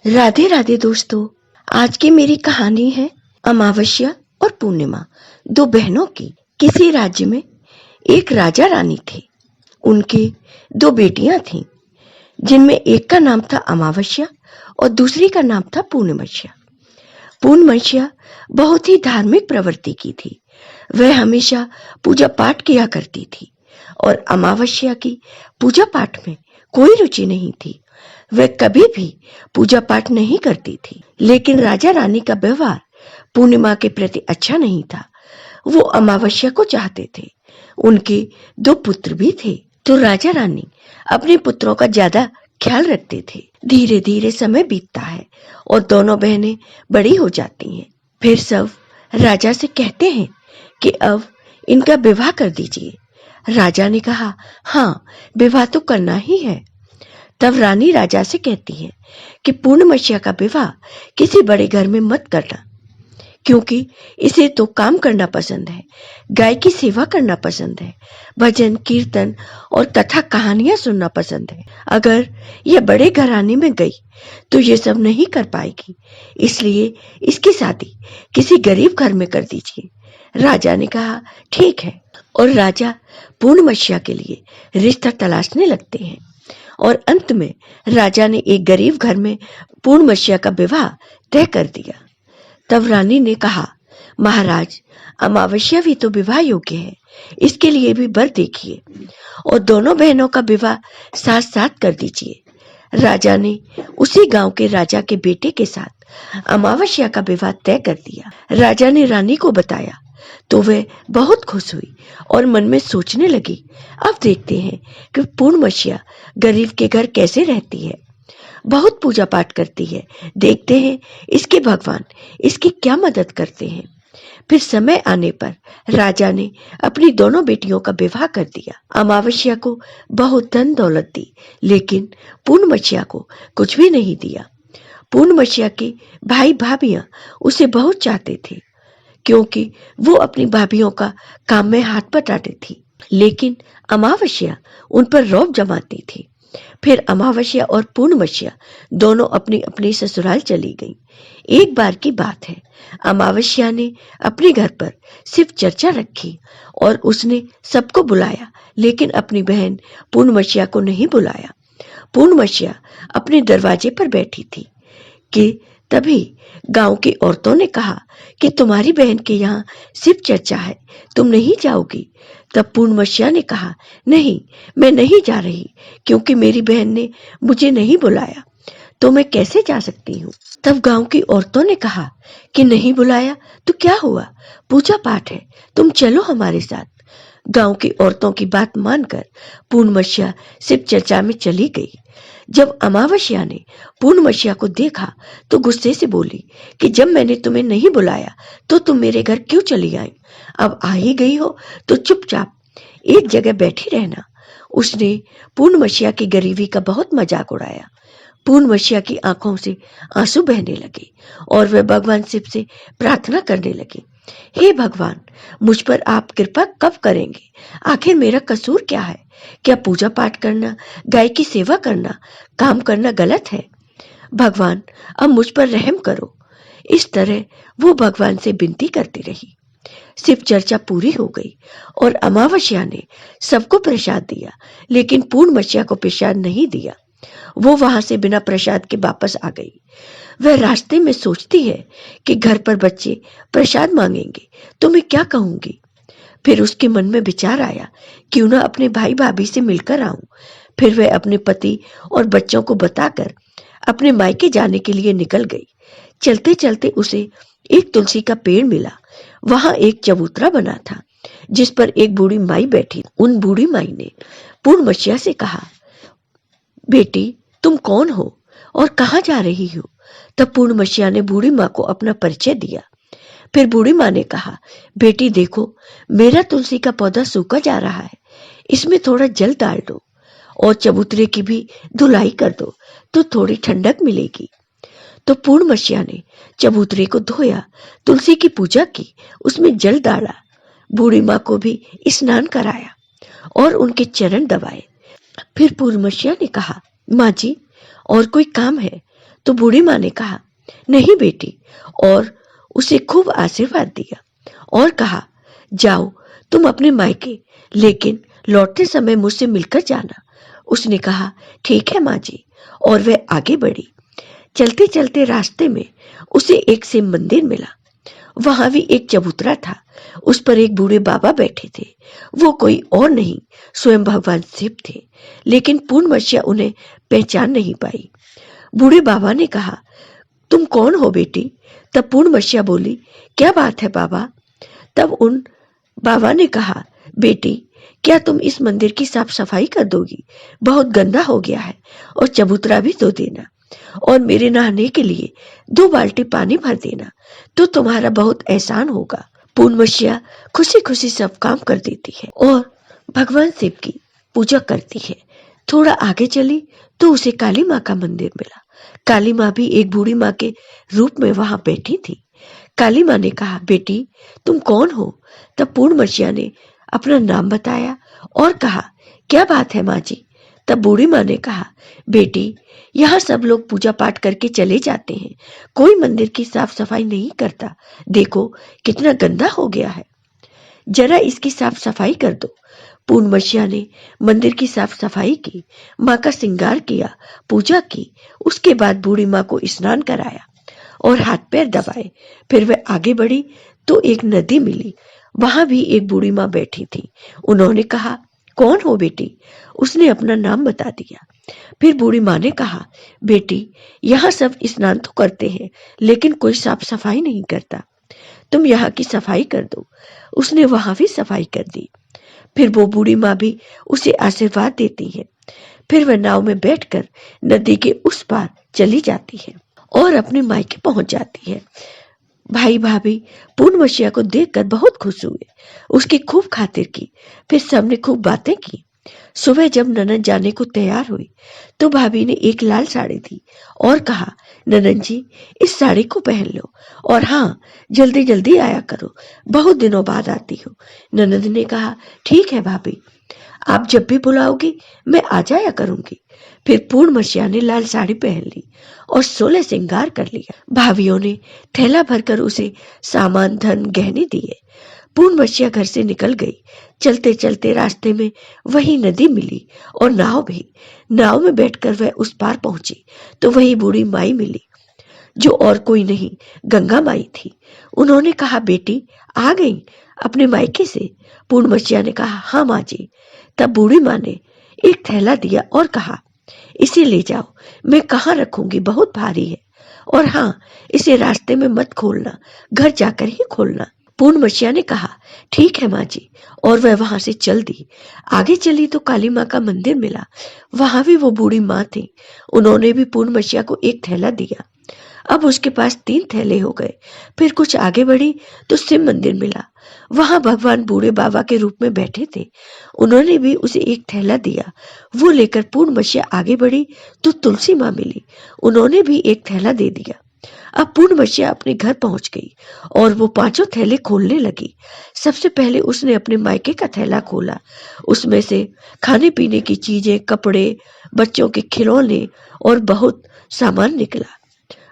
राधे राधे दोस्तों। आज की मेरी कहानी है अमावस्या और पूर्णिमा, दो बहनों की। किसी राज्य में एक राजा रानी थे। उनके दो बेटियां थीं, जिनमें एक का नाम था अमावस्या और दूसरी का नाम था पूर्णिमस्या। पूर्णमस्या बहुत ही धार्मिक प्रवृत्ति की थी। वह हमेशा पूजा पाठ किया करती थी और अमावस्या की पूजा पाठ में कोई रुचि नहीं थी। वह कभी भी पूजा पाठ नहीं करती थी। लेकिन राजा रानी का व्यवहार पूर्णिमा के प्रति अच्छा नहीं था। वो अमावस्या को चाहते थे। उनके दो पुत्र भी थे, तो राजा रानी अपने पुत्रों का ज्यादा ख्याल रखते थे। धीरे धीरे समय बीतता है और दोनों बहनें बड़ी हो जाती हैं। फिर सब राजा से कहते हैं कि अब इनका विवाह कर दीजिए। राजा ने कहा, हाँ, विवाह तो करना ही है। तब रानी राजा से कहती है कि पूर्णमस्या का विवाह किसी बड़े घर में मत करना, क्योंकि इसे तो काम करना पसंद है, गाय की सेवा करना पसंद है, भजन कीर्तन और कथा कहानियां सुनना पसंद है। अगर यह बड़े घराने में गई तो ये सब नहीं कर पाएगी, इसलिए इसकी शादी किसी गरीब घर में कर दीजिए। राजा ने कहा, ठीक है, और राजा पूर्णमस्या के लिए रिश्ता तलाशने लगते हैं और अंत में राजा ने एक गरीब घर में पूर्णमस्या का विवाह तय कर दिया। तब रानी ने कहा, महाराज, अमावस्या भी तो विवाह योग्य है, इसके लिए भी वर देखिए और दोनों बहनों का विवाह साथ साथ कर दीजिए। राजा ने उसी गांव के राजा के बेटे के साथ अमावस्या का विवाह तय कर दिया। राजा ने रानी को बताया तो वह बहुत खुश हुई और मन में सोचने लगी, अब देखते हैं कि पूर्णमस्या गरीब के घर कैसे रहती है, बहुत पूजा पाठ करती है, देखते हैं इसके भगवान इसकी क्या मदद करते हैं। फिर समय आने पर राजा ने अपनी दोनों बेटियों का विवाह कर दिया। अमावस्या को बहुत धन दौलत दी, लेकिन पूर्णमस्या को कुछ भी नहीं दिया। पूर्णमस्या के भाई भाभियां उसे बहुत चाहते थे, क्योंकि वो अपनी भाभियों का काम में हाथ बटाती थी, लेकिन अमावस्या उन पर रौब जमाती थी। फिर अमावस्या और पूर्णमस्या दोनों अपनी अपनी ससुराल चली गईं। एक बार की बात है, अमावस्या ने अपने घर पर सिर्फ चर्चा रखी और उसने सबको बुलाया, लेकिन अपनी बहन पूर्णमस्या को नहीं बुलाया। पूर्णमस्या अपने दरवाजे पर बैठी थी कि तभी गांव की औरतों ने कहा कि तुम्हारी बहन के यहाँ सिर्फ चर्चा है, तुम नहीं जाओगी। तब पूर्णमस्या ने कहा, नहीं, मैं नहीं जा रही, क्योंकि मेरी बहन ने मुझे नहीं बुलाया, तो मैं कैसे जा सकती हूँ। तब गांव की औरतों ने कहा कि नहीं बुलाया तो क्या हुआ, पूजा पाठ है, तुम चलो हमारे साथ। गांव की औरतों की बात मानकर पूर्णमस्या सिर्फ चर्चा में चली गई। जब अमावस्या ने पूर्णमस्या को देखा तो गुस्से से बोली कि जब मैंने तुम्हें नहीं बुलाया तो तुम मेरे घर क्यों चली आई, अब आ ही गई हो तो चुपचाप एक जगह बैठी रहना। उसने पूर्णमस्या की गरीबी का बहुत मजाक उड़ाया। पूर्णमस्या की आंखों से आंसू बहने लगे और वह भगवान शिव से प्रार्थना करने लगी, हे भगवान, मुझ पर आप कृपा कब करेंगे, आखिर मेरा कसूर क्या है, क्या पूजा पाठ करना, गाय की सेवा करना, काम करना गलत है, भगवान अब मुझ पर रहम करो। इस तरह वो भगवान से विनती करती रही। शिव चर्चा पूरी हो गई और अमावस्या ने सबको प्रसाद दिया, लेकिन पूर्णमस्या को प्रसाद नहीं दिया। वो वहां से बिना प्रसाद के वापस आ गई। वह रास्ते में सोचती है कि घर पर बच्चे प्रसाद मांगेंगे तो मैं क्या कहूंगी। फिर उसके मन में विचार आया, क्यों ना अपने भाई भाभी से मिलकर आऊं। फिर वह अपने पति और बच्चों को बताकर अपने मायके जाने के लिए निकल गई। चलते चलते उसे एक तुलसी का पेड़ मिला। वहां एक चबूतरा बना था, जिस पर एक बूढ़ी माई बैठी। उन बूढ़ी माई ने पूर्णमस्या से कहा, बेटी, तुम कौन हो और कहाँ जा रही हो। तब पूर्णमस्या ने बूढ़ी माँ को अपना परिचय दिया। फिर बूढ़ी माँ ने कहा, बेटी देखो, मेरा तुलसी का पौधा सूखा जा रहा है, इसमें थोड़ा जल डाल दो और चबूतरे की भी धुलाई कर दो तो थोड़ी ठंडक मिलेगी। तो पूर्णमस्या ने चबूतरे को धोया, तुलसी की पूजा की, उसमें जल डाला, बूढ़ी माँ को भी स्नान कराया और उनके चरण दबाए। फिर पूर्णमस्या ने कहा, माँ जी, और कोई काम है तो बूढ़ी माँ ने कहा, नहीं बेटी, और उसे खूब आशीर्वाद दिया और कहा, जाओ तुम अपने मायके, लेकिन लौटते समय मुझसे मिलकर जाना। उसने कहा, ठीक है माँ जी, और वह आगे बढ़ी। चलते चलते रास्ते में उसे एक शिव मंदिर मिला। वहां भी एक चबूतरा था, उस पर एक बूढ़े बाबा बैठे थे। वो कोई और नहीं, स्वयं भगवान शिव थे, लेकिन पूर्णमस्या उन्हें पहचान नहीं पाई। बूढ़े बाबा ने कहा, तुम कौन हो बेटी? तब पूर्णमस्या बोली, क्या बात है बाबा? तब उन बाबा ने कहा, बेटी, क्या तुम इस मंदिर की साफ सफाई कर दोगी? बहुत गंदा हो गया है, और चबूतरा भी धो देना, और मेरे नहाने के लिए 2 बाल्टी पानी भर देना, तो तुम्हारा बहुत एहसान होगा। पूर्णमस्या खुशी खुशी सब काम कर देती है और भगवान शिव की पूजा करती है। थोड़ा आगे चली तो उसे काली माँ का मंदिर मिला। काली माँ भी एक बूढ़ी माँ के रूप में वहां बैठी थी। काली माँ ने कहा, बेटी, तुम कौन हो? तब पूर्णमस्या ने अपना नाम बताया और कहा, क्या बात है माँ जी? तब बूढ़ी माँ ने कहा, बेटी, यहाँ सब लोग पूजा पाठ करके चले जाते हैं, कोई मंदिर की साफ सफाई नहीं करता। देखो कितना गंदा हो गया है, जरा इसकी साफ सफाई कर दो। पूर्णमस्या ने मंदिर की साफ सफाई की, माँ का श्रृंगार किया, पूजा की। उसके बाद बूढ़ी माँ को स्नान कराया और हाथ पैर दबाए। फिर वह आगे बढ़ी तो एक नदी मिली। वहां भी एक बूढ़ी माँ बैठी थी। उन्होंने कहा, कौन हो बेटी? उसने अपना नाम बता दिया। फिर बूढ़ी माँ ने कहा, बेटी, यहाँ सब स्नान तो करते हैं, लेकिन कोई साफ सफाई नहीं करता, तुम यहाँ की सफाई कर दो। उसने वहां भी सफाई कर दी। फिर वो बूढ़ी माँ भी उसे आशीर्वाद देती है। फिर वह नाव में बैठकर नदी के उस पार चली जाती है और अपने मायके पहुंच जाती है। भाई भाभी पूर्णमस्या को देखकर बहुत खुश हुए, उसकी खूब खातिर की। फिर सबने खूब बातें की। सुबह जब ननद जाने को तैयार हुई तो भाभी ने एक लाल साड़ी दी और कहा, ननद जी, इस साड़ी को पहन लो, और हाँ, जल्दी जल्दी आया करो, बहुत दिनों बाद आती हो। ननद ने कहा, ठीक है भाभी, आप जब भी बुलाओगी मैं आ जाया करूंगी। फिर पूर्णमस्या ने लाल साड़ी पहन ली और 16 श्रृंगार कर लिया। भाभियों ने थैला भरकर उसे सामान, धन, गहने दिए। पूर्णमस्या घर से निकल गई। चलते चलते रास्ते में वही नदी मिली और नाव भी। नाव में बैठकर वह उस पार पहुंची तो वही बूढ़ी माई मिली, जो और कोई नहीं, गंगा माई थी। उन्होंने कहा, बेटी, आ गई अपने मायके से? पूर्णमस्या ने कहा, हाँ माँ जी। तब बूढ़ी माँ ने एक थैला दिया और कहा, इसे ले जाओ, मैं कहाँ रखूंगी, बहुत भारी है, और हाँ, इसे रास्ते में मत खोलना, घर जाकर ही खोलना। पूर्णमस्या ने कहा, ठीक है माँ जी, और वह वहां से चल दी। आगे चली तो काली माँ का मंदिर मिला। वहां भी वो बूढ़ी माँ थी। उन्होंने भी पूर्णमस्या को एक थैला दिया। अब उसके पास 3 थैले हो गए। फिर कुछ आगे बढ़ी तो शिव मंदिर मिला। वहां भगवान बूढ़े बाबा के रूप में बैठे थे। उन्होंने भी उसे एक थैला दिया। वो लेकर पूर्णमस्या आगे बढ़ी तो तुलसी माँ मिली। उन्होंने भी एक थैला दे दिया। अब पूर्णमस्या अपने घर पहुंच गई और वो 5 थैले खोलने लगी। सबसे पहले उसने अपने मायके का थैला खोला। उसमें से खाने पीने की चीजें, कपड़े, बच्चों के खिलौने और बहुत सामान निकला।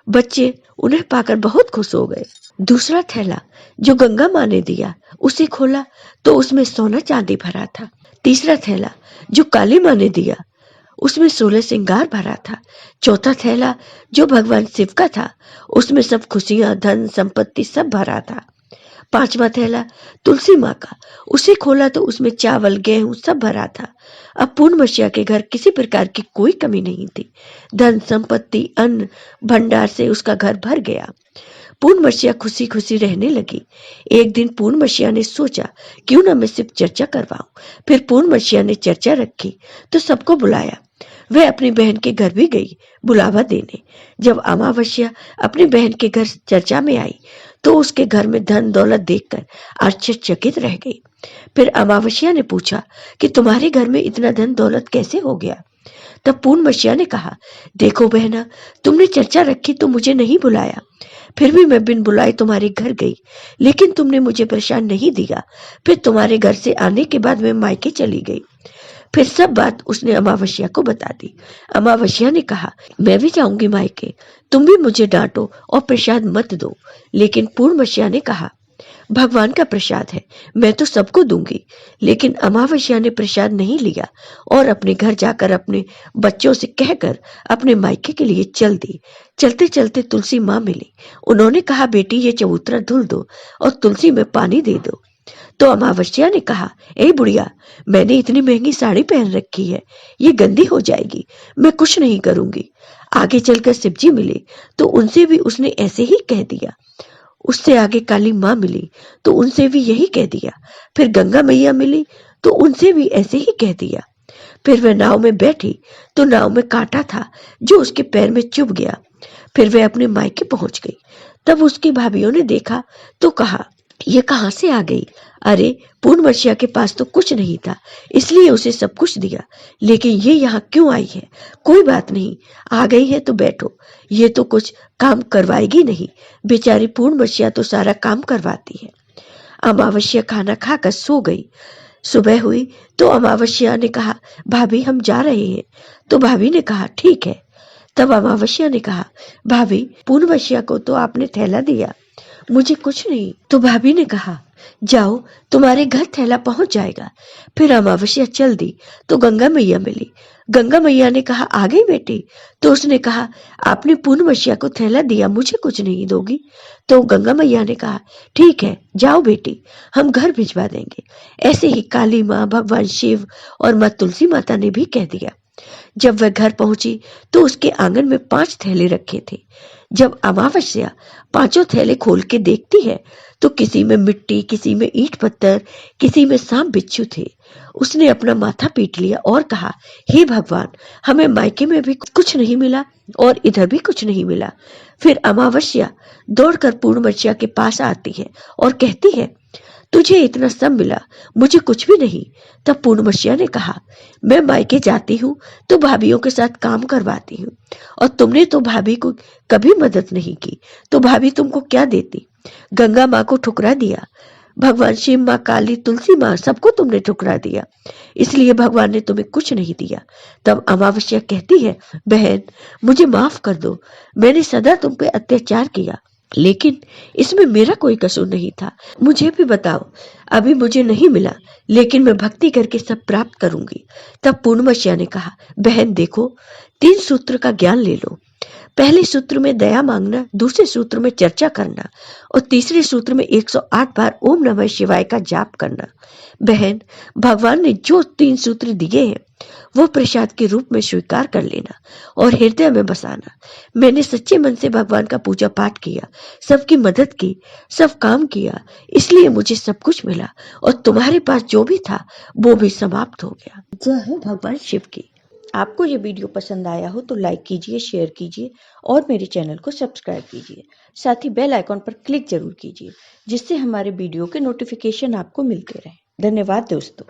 बच्चे उन्हें पाकर बहुत खुश हो गए। दूसरा थैला जो गंगा माँ ने दिया, उसे खोला तो उसमें सोना चांदी भरा था। तीसरा थैला जो काली माँ ने दिया, उसमें 16 श्रृंगार भरा था। चौथा थैला जो भगवान शिव का था, उसमें सब खुशियां, धन, संपत्ति सब भरा था। 5वां थैला तुलसी माँ का, उसे खोला तो उसमें चावल, गेहूं सब भरा था। अब पूर्णमस्या के घर किसी प्रकार की कोई कमी नहीं थी। धन, संपत्ति, अन्न भंडार से उसका घर भर गया। पूर्णमस्या खुशी खुशी रहने लगी। एक दिन पूर्णमस्या ने सोचा, क्यों ना मैं सिर्फ चर्चा करवाऊं। फिर पूर्णमस्या ने चर्चा रखी तो सबको बुलाया। वह अपनी बहन के घर भी गई बुलावा देने। जब अमावस्या अपनी बहन के घर चर्चा में आई तो उसके घर में धन दौलत देखकर आश्चर्यचकित रह गई। फिर अमावस्या ने पूछा कि तुम्हारे घर में इतना धन दौलत कैसे हो गया? तब पूर्णमस्या ने कहा, देखो बहना, तुमने चर्चा रखी तो मुझे नहीं बुलाया, फिर भी मैं बिन बुलाए तुम्हारे घर गई, लेकिन तुमने मुझे परेशान नहीं दिया। फिर तुम्हारे घर से आने के बाद मैं मायके चली गई। फिर सब बात उसने अमावस्या को बता दी। अमावस्या ने कहा, मैं भी जाऊंगी मायके, तुम भी मुझे डांटो और प्रसाद मत दो। लेकिन पूर्णमस्या ने कहा, भगवान का प्रसाद है, मैं तो सबको दूंगी। लेकिन अमावस्या ने प्रसाद नहीं लिया और अपने घर जाकर अपने बच्चों से कहकर अपने मायके के लिए चल दी। चलते चलते तुलसी माँ मिली। उन्होंने कहा, बेटी ये चबूतरा धुल दो और तुलसी में पानी दे दो। तो अमावस्या ने कहा, ए बुढ़िया, मैंने इतनी महंगी साड़ी पहन रखी है, ये गंदी हो जाएगी, मैं कुछ नहीं करूंगी। आगे चलकर शिवजी मिले तो उनसे भी उसने ऐसे ही कह दिया। उससे आगे काली माँ मिली तो उनसे भी यही कह दिया। फिर गंगा मैया मिली तो उनसे भी ऐसे ही कह दिया। फिर वह नाव में बैठी तो नाव में कांटा था जो उसके पैर में चुभ गया। फिर वह अपने मायके पहुंच गई। तब उसकी भाभीियों ने देखा तो कहा, ये कहाँ से आ गई? अरे पूर्णमस्या के पास तो कुछ नहीं था, इसलिए उसे सब कुछ दिया, लेकिन ये यहाँ क्यों आई है? कोई बात नहीं, आ गई है तो बैठो, ये तो कुछ काम करवाएगी नहीं। बेचारी पूर्णमस्या तो सारा काम करवाती है। अमावस्या खाना खाकर सो गई। सुबह हुई तो अमावस्या ने कहा, भाभी हम जा रहे हैं। तो भाभी ने कहा, ठीक है। तब अमावस्या ने कहा, भाभी पूर्णमस्या को तो आपने थैला दिया, मुझे कुछ नहीं। तो भाभी ने कहा, जाओ तुम्हारे घर थैला पहुंच जाएगा। फिर अमावस्या चल दी तो गंगा मैया मिली। गंगा मैया ने कहा, आ गई बेटी? तो उसने कहा, आपने पूर्णमस्या को थैला दिया, मुझे कुछ नहीं दोगी? तो गंगा मैया ने कहा, ठीक है जाओ बेटी, हम घर भिजवा देंगे। ऐसे ही काली माँ, भगवान शिव और माँ तुलसी माता ने भी कह दिया। जब वह घर पहुंची तो उसके आंगन में 5 थैले रखे थे। जब अमावस्या 5 थैले खोल के देखती है तो किसी में मिट्टी, किसी में ईंट पत्थर, किसी में सांप बिच्छू थे। उसने अपना माथा पीट लिया और कहा, हे भगवान, हमें मायके में भी कुछ नहीं मिला और इधर भी कुछ नहीं मिला। फिर अमावस्या दौड़कर पूर्णमस्या के पास आती है और कहती है, तुझे इतना सब मिला, मुझे कुछ भी नहीं। तब पूर्णमस्या ने कहा, मैं मायके जाती हूँ तो भाभीियों के साथ काम करवाती हूँ, और तुमने तो भाभी को कभी मदद नहीं की, तो भाभी तुमको क्या देती? गंगा माँ को ठुकरा दिया, भगवान शिव, माँ काली, तुलसी माँ, सबको तुमने ठुकरा दिया, इसलिए भगवान ने तुम्हें कुछ नहीं दिया। तब अमावस्या कहती है, बहन मुझे माफ कर दो, मैंने सदा तुम पे अत्याचार किया, लेकिन इसमें मेरा कोई कसूर नहीं था। मुझे भी बताओ, अभी मुझे नहीं मिला, लेकिन मैं भक्ति करके सब प्राप्त करूंगी। तब पूर्णमस्या ने कहा, बहन देखो, 3 सूत्र का ज्ञान ले लो। पहले सूत्र में दया मांगना, दूसरे सूत्र में चर्चा करना और तीसरे सूत्र में 108 बार ओम नमः शिवाय का जाप करना। बहन, भगवान ने जो 3 सूत्र दिए हैं वो प्रसाद के रूप में स्वीकार कर लेना और हृदय में बसाना। मैंने सच्चे मन से भगवान का पूजा पाठ किया, सबकी मदद की, सब काम किया, इसलिए मुझे सब कुछ मिला और तुम्हारे पास जो भी था वो भी समाप्त हो गया। जय हो भगवान शिव की। आपको ये वीडियो पसंद आया हो तो लाइक कीजिए, शेयर कीजिए और मेरे चैनल को सब्सक्राइब कीजिए। साथ ही बेल आइकॉन पर क्लिक जरूर कीजिए, जिससे हमारे वीडियो के नोटिफिकेशन आपको मिलते रहे। धन्यवाद दोस्तों।